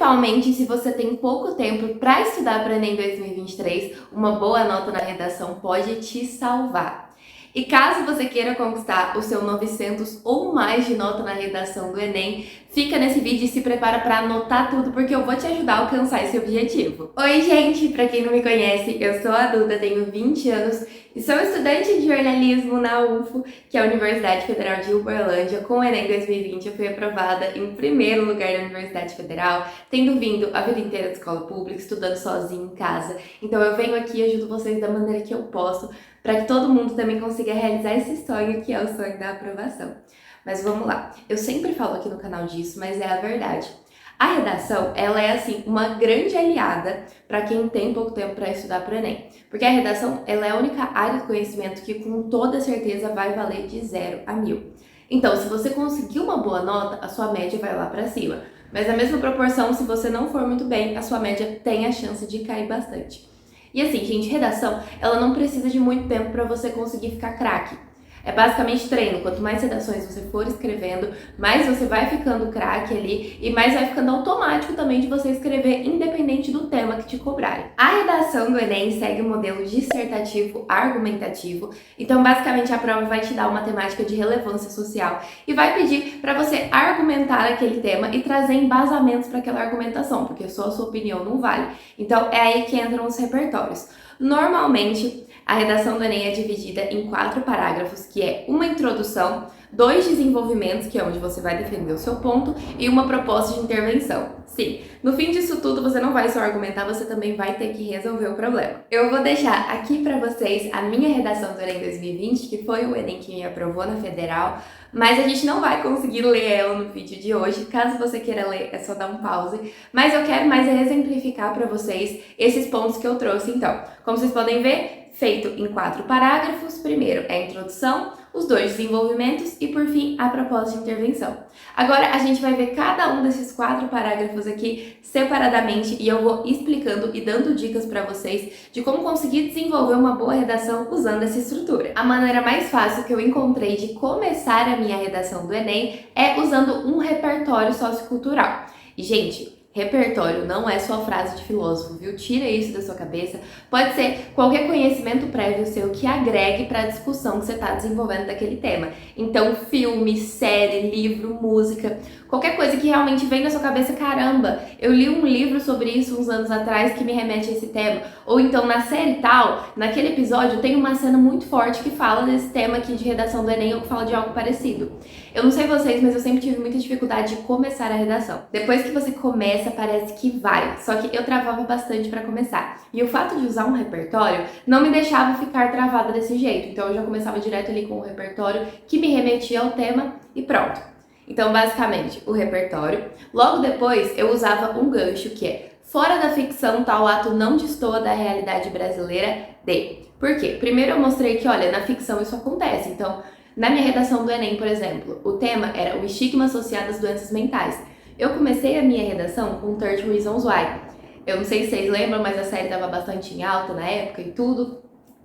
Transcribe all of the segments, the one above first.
Principalmente se você tem pouco tempo para estudar para o Enem 2023, uma boa nota na redação pode te salvar. E caso você queira conquistar o seu 900 ou mais de nota na redação do Enem, fica nesse vídeo e se prepara para anotar tudo, porque eu vou te ajudar a alcançar esse objetivo. Oi gente, para quem não me conhece, eu sou a Duda, tenho 20 anos e sou estudante de jornalismo na UFO, que é a Universidade Federal de Uberlândia. Com o Enem 2020 eu fui aprovada em primeiro lugar na Universidade Federal, tendo vindo a vida inteira de escola pública, estudando sozinha em casa. Então eu venho aqui e ajudo vocês da maneira que eu posso, para que todo mundo também consiga realizar esse sonho, que é o sonho da aprovação. Mas vamos lá, eu sempre falo aqui no canal disso, mas é a verdade. A redação, ela é assim, uma grande aliada para quem tem pouco tempo para estudar para o Enem. Porque a redação, ela é a única área de conhecimento que com toda certeza vai valer de 0 a 1000. Então, se você conseguir uma boa nota, a sua média vai lá para cima. Mas na mesma proporção, se você não for muito bem, a sua média tem a chance de cair bastante. E assim, gente, redação, ela não precisa de muito tempo para você conseguir ficar craque. É basicamente treino. Quanto mais redações você for escrevendo, mais você vai ficando craque ali e mais vai ficando automático também de você escrever independente do tema que te cobrarem. A redação do Enem segue o modelo dissertativo argumentativo. Então, basicamente, a prova vai te dar uma temática de relevância social e vai pedir para você argumentar aquele tema e trazer embasamentos para aquela argumentação, porque só a sua opinião não vale. Então, é aí que entram os repertórios. Normalmente, a redação do Enem é dividida em 4 parágrafos, que é uma introdução, 2 desenvolvimentos, que é onde você vai defender o seu ponto, e uma proposta de intervenção. Sim, no fim disso tudo você não vai só argumentar, você também vai ter que resolver o problema. Eu vou deixar aqui para vocês a minha redação do Enem 2020, que foi o Enem que me aprovou na Federal, mas a gente não vai conseguir ler ela no vídeo de hoje. Caso você queira ler, é só dar um pause. Mas eu quero mais exemplificar para vocês esses pontos que eu trouxe então. Como vocês podem ver, feito em 4 parágrafos. Primeiro é a introdução, os 2 desenvolvimentos e, por fim, a proposta de intervenção. Agora, a gente vai ver cada um desses 4 parágrafos aqui separadamente e eu vou explicando e dando dicas para vocês de como conseguir desenvolver uma boa redação usando essa estrutura. A maneira mais fácil que eu encontrei de começar a minha redação do Enem é usando um repertório sociocultural. E, gente, repertório não é só frase de filósofo, viu? Tira isso da sua cabeça. Pode ser qualquer conhecimento prévio seu que agregue para a discussão que você está desenvolvendo daquele tema. Então, filme, série, livro, música, qualquer coisa que realmente vem na sua cabeça, caramba, eu li um livro sobre isso uns anos atrás que me remete a esse tema. Ou então, na série tal, naquele episódio, tem uma cena muito forte que fala desse tema aqui de redação do Enem ou que fala de algo parecido. Eu não sei vocês, mas eu sempre tive muita dificuldade de começar a redação. Depois que você começa, parece que vai, só que eu travava bastante para começar. E o fato de usar um repertório não me deixava ficar travada desse jeito, então eu já começava direto ali com o repertório que me remetia ao tema e pronto. Então, basicamente, o repertório. Logo depois, eu usava um gancho que é: fora da ficção, tal ato não destoa da realidade brasileira de... Por quê? Primeiro eu mostrei que, olha, na ficção isso acontece, então... Na minha redação do Enem, por exemplo, o tema era o estigma associado às doenças mentais. Eu comecei a minha redação com 30 Reasons Why. Eu não sei se vocês lembram, mas a série estava bastante em alta na época e tudo.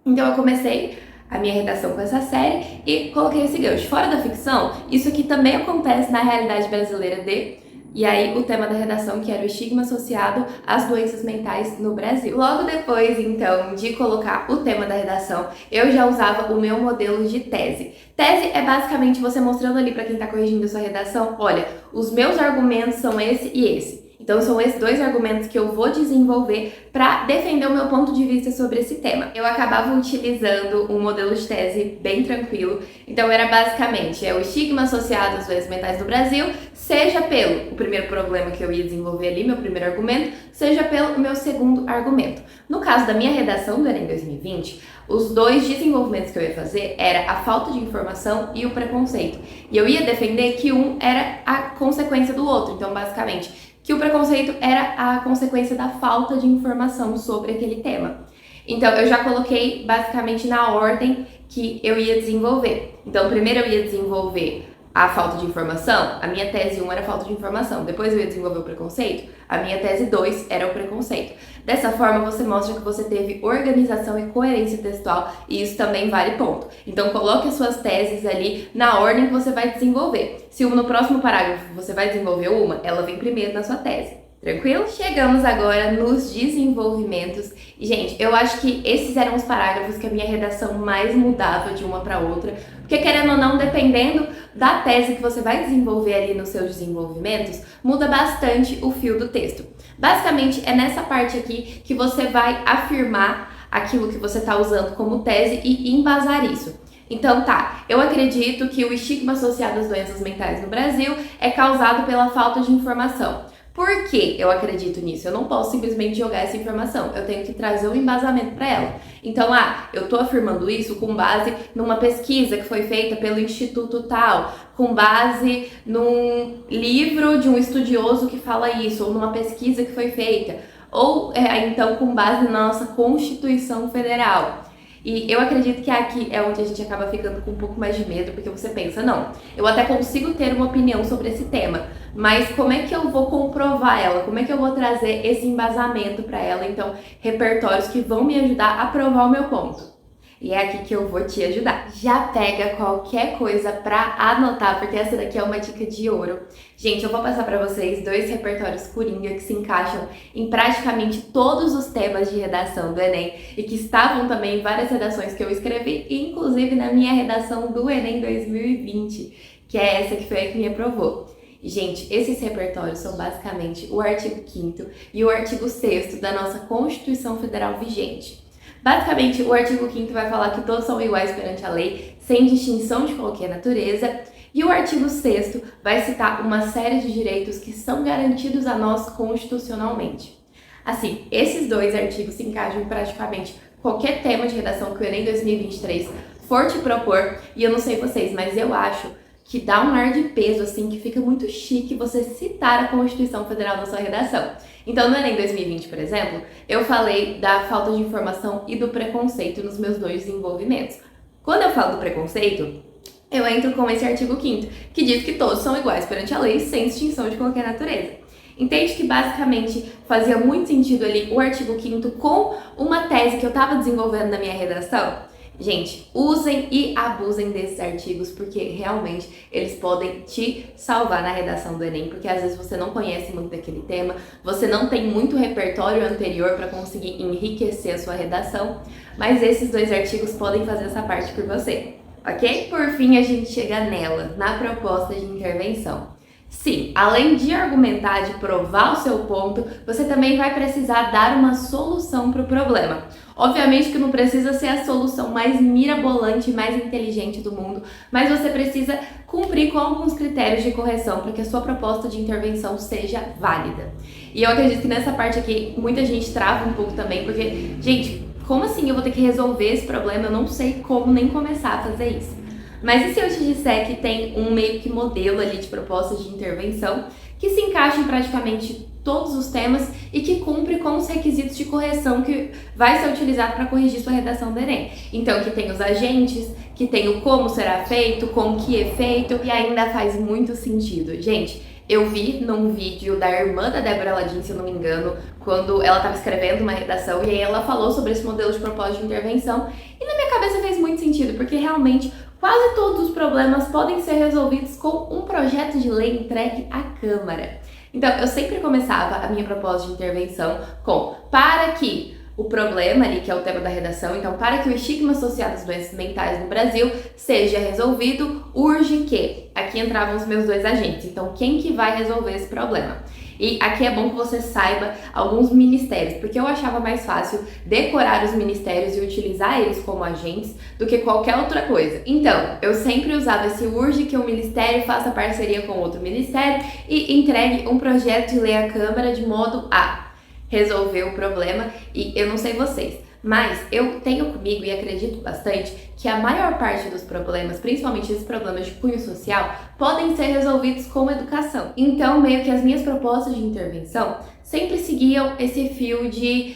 Então eu comecei a minha redação com essa série e coloquei esse gancho. Fora da ficção, isso aqui também acontece na realidade brasileira de... E aí, o tema da redação, que era o estigma associado às doenças mentais no Brasil. Logo depois, então, de colocar o tema da redação, eu já usava o meu modelo de tese. Tese é basicamente você mostrando ali para quem está corrigindo a sua redação: olha, os meus argumentos são esse e esse. Então, são esses 2 argumentos que eu vou desenvolver para defender o meu ponto de vista sobre esse tema. Eu acabava utilizando um modelo de tese bem tranquilo. Então, era basicamente o estigma associado às doenças mentais no Brasil, seja pelo o primeiro problema que eu ia desenvolver ali, meu primeiro argumento, seja pelo meu segundo argumento. No caso da minha redação do Enem 2020, os 2 desenvolvimentos que eu ia fazer era a falta de informação e o preconceito. E eu ia defender que um era a consequência do outro. Então, basicamente, que o preconceito era a consequência da falta de informação sobre aquele tema. Então, eu já coloquei basicamente na ordem que eu ia desenvolver. Então, primeiro eu ia desenvolver a falta de informação. A minha tese 1 era a falta de informação. Depois eu ia desenvolver o preconceito. A minha tese 2 era o preconceito. Dessa forma, você mostra que você teve organização e coerência textual, e isso também vale ponto. Então, coloque as suas teses ali na ordem que você vai desenvolver. Se no próximo parágrafo você vai desenvolver uma, ela vem primeiro na sua tese. Tranquilo? Chegamos agora nos desenvolvimentos. E, gente, eu acho que esses eram os parágrafos que a minha redação mais mudava de uma para outra. Porque, querendo ou não, dependendo da tese que você vai desenvolver ali nos seus desenvolvimentos, muda bastante o fio do texto. Basicamente, é nessa parte aqui que você vai afirmar aquilo que você está usando como tese e embasar isso. Então tá, eu acredito que o estigma associado às doenças mentais no Brasil é causado pela falta de informação. Por que eu acredito nisso? Eu não posso simplesmente jogar essa informação, eu tenho que trazer um embasamento para ela. Então, eu tô afirmando isso com base numa pesquisa que foi feita pelo instituto tal, com base num livro de um estudioso que fala isso, ou numa pesquisa que foi feita, ou então com base na nossa Constituição Federal. E eu acredito que aqui é onde a gente acaba ficando com um pouco mais de medo, porque você pensa, não, eu até consigo ter uma opinião sobre esse tema, mas como é que eu vou comprovar ela? Como é que eu vou trazer esse embasamento para ela? Então, repertórios que vão me ajudar a provar o meu ponto. E é aqui que eu vou te ajudar. Já pega qualquer coisa pra anotar, porque essa daqui é uma dica de ouro. Gente, eu vou passar pra vocês 2 repertórios coringa que se encaixam em praticamente todos os temas de redação do Enem e que estavam também em várias redações que eu escrevi, inclusive na minha redação do Enem 2020, que é essa que foi a que me aprovou. Gente, esses repertórios são basicamente o artigo 5º e o artigo 6º da nossa Constituição Federal vigente. Basicamente, o artigo 5º vai falar que todos são iguais perante a lei, sem distinção de qualquer natureza, e o artigo 6º vai citar uma série de direitos que são garantidos a nós constitucionalmente. Assim, esses 2 artigos se encaixam em praticamente qualquer tema de redação que o Enem 2023 for te propor, e eu não sei vocês, mas eu acho que dá um ar de peso, assim, que fica muito chique você citar a Constituição Federal na sua redação. Então, no Enem 2020, por exemplo, eu falei da falta de informação e do preconceito nos meus 2 desenvolvimentos. Quando eu falo do preconceito, eu entro com esse artigo 5º, que diz que todos são iguais perante a lei, sem distinção de qualquer natureza. Entende que basicamente fazia muito sentido ali o artigo 5º com uma tese que eu estava desenvolvendo na minha redação? Gente, usem e abusem desses artigos, porque realmente eles podem te salvar na redação do Enem, porque às vezes você não conhece muito daquele tema, você não tem muito repertório anterior para conseguir enriquecer a sua redação, mas esses 2 artigos podem fazer essa parte por você, ok? Por fim, a gente chega nela, na proposta de intervenção. Sim, além de argumentar, de provar o seu ponto, você também vai precisar dar uma solução para o problema. Obviamente que não precisa ser a solução mais mirabolante e mais inteligente do mundo, mas você precisa cumprir com alguns critérios de correção para que a sua proposta de intervenção seja válida. E eu acredito que nessa parte aqui muita gente trava um pouco também, porque, gente, como assim eu vou ter que resolver esse problema? Eu não sei como nem começar a fazer isso. Mas e se eu te disser que tem um meio que modelo ali de propostas de intervenção que se encaixa em praticamente todos os temas e que cumpre com os requisitos de correção que vai ser utilizado para corrigir sua redação do Enem. Então, que tem os agentes, que tem o como será feito, com que é feito, e ainda faz muito sentido. Gente, eu vi num vídeo da irmã da Débora Ladin, se eu não me engano, quando ela estava escrevendo uma redação e aí ela falou sobre esse modelo de proposta de intervenção e na minha cabeça fez muito sentido, porque realmente quase todos os problemas podem ser resolvidos com um projeto de lei entregue à Câmara. Então, eu sempre começava a minha proposta de intervenção com para que o problema ali, que é o tema da redação, então, para que o estigma associado às doenças mentais no Brasil seja resolvido, urge que... Aqui entravam os meus 2 agentes, então, quem que vai resolver esse problema? E aqui é bom que você saiba alguns ministérios, porque eu achava mais fácil decorar os ministérios e utilizar eles como agentes do que qualquer outra coisa. Então, eu sempre usava esse urge que um ministério faça parceria com outro ministério e entregue um projeto de lei à Câmara de modo a resolver o problema. E eu não sei vocês, mas eu tenho comigo e acredito bastante que a maior parte dos problemas, principalmente esses problemas de cunho social, podem ser resolvidos com educação. Então, meio que as minhas propostas de intervenção sempre seguiam esse fio de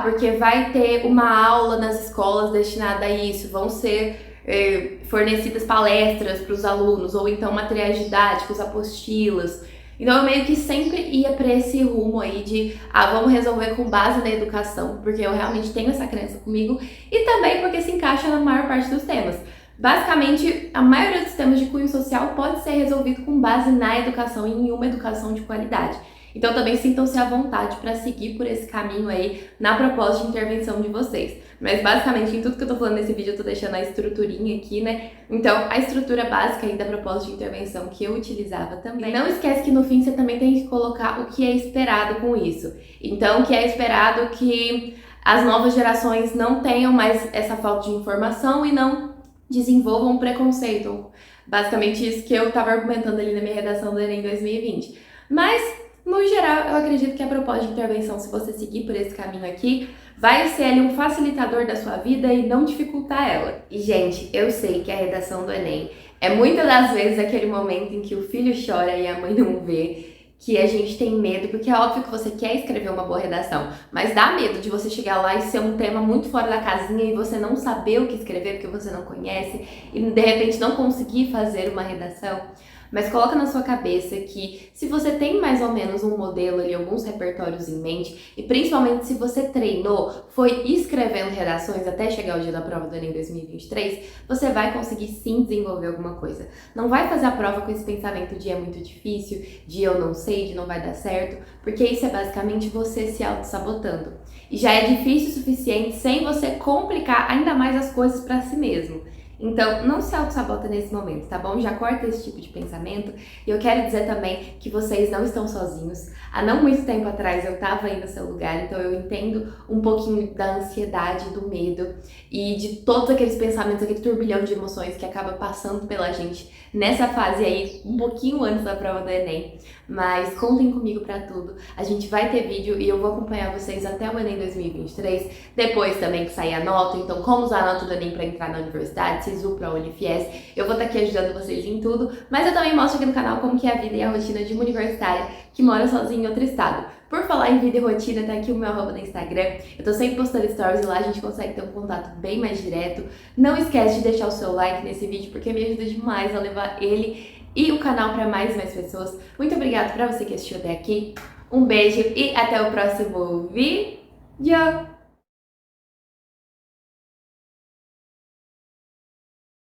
porque vai ter uma aula nas escolas destinada a isso, vão ser fornecidas palestras para os alunos, ou então materiais didáticos, apostilas. Então eu meio que sempre ia para esse rumo aí de vamos resolver com base na educação, porque eu realmente tenho essa crença comigo, e também porque se encaixa na maior parte dos temas. Basicamente, a maioria dos temas de cunho social pode ser resolvido com base na educação e em uma educação de qualidade. Então também sintam-se à vontade para seguir por esse caminho aí na proposta de intervenção de vocês. Mas basicamente em tudo que eu tô falando nesse vídeo eu tô deixando a estruturinha aqui, né? Então a estrutura básica aí da proposta de intervenção que eu utilizava também. E não esquece que no fim você também tem que colocar o que é esperado com isso. Então que é esperado que as novas gerações não tenham mais essa falta de informação e não desenvolvam preconceito. Basicamente isso que eu estava argumentando ali na minha redação do Enem 2020. Mas, no geral, eu acredito que a proposta de intervenção, se você seguir por esse caminho aqui, vai ser ali um facilitador da sua vida e não dificultar ela. E, gente, eu sei que a redação do Enem é muitas das vezes aquele momento em que o filho chora e a mãe não vê, que a gente tem medo, porque é óbvio que você quer escrever uma boa redação, mas dá medo de você chegar lá e ser um tema muito fora da casinha e você não saber o que escrever porque você não conhece e de repente não conseguir fazer uma redação. Mas coloca na sua cabeça que se você tem mais ou menos um modelo ali, alguns repertórios em mente, e principalmente se você treinou, foi escrevendo redações até chegar o dia da prova do Enem 2023, você vai conseguir sim desenvolver alguma coisa. Não vai fazer a prova com esse pensamento de é muito difícil, de eu não sei, de não vai dar certo, porque isso é basicamente você se auto-sabotando. E já é difícil o suficiente sem você complicar ainda mais as coisas para si mesmo. Então, não se auto-sabota nesse momento, tá bom? Já corta esse tipo de pensamento. E eu quero dizer também que vocês não estão sozinhos. Há não muito tempo atrás eu tava aí no seu lugar, então eu entendo um pouquinho da ansiedade, do medo e de todos aqueles pensamentos, aquele turbilhão de emoções que acaba passando pela gente nessa fase aí, um pouquinho antes da prova do Enem. Mas contem comigo pra tudo. A gente vai ter vídeo e eu vou acompanhar vocês até o Enem 2023. Depois também que sair a nota, então como usar a nota do Enem pra entrar na universidade, SISU, ProUni, FIES. Eu vou estar aqui ajudando vocês em tudo, mas eu também mostro aqui no canal como que é a vida e a rotina de uma universitária que mora sozinha em outro estado. Por falar em vida e rotina, tá aqui o meu arroba no Instagram. Eu tô sempre postando stories e lá a gente consegue ter um contato bem mais direto. Não esquece de deixar o seu like nesse vídeo, porque me ajuda demais a levar ele e o canal para mais e mais pessoas. Muito obrigada pra você que assistiu até aqui. Um beijo e até o próximo vídeo!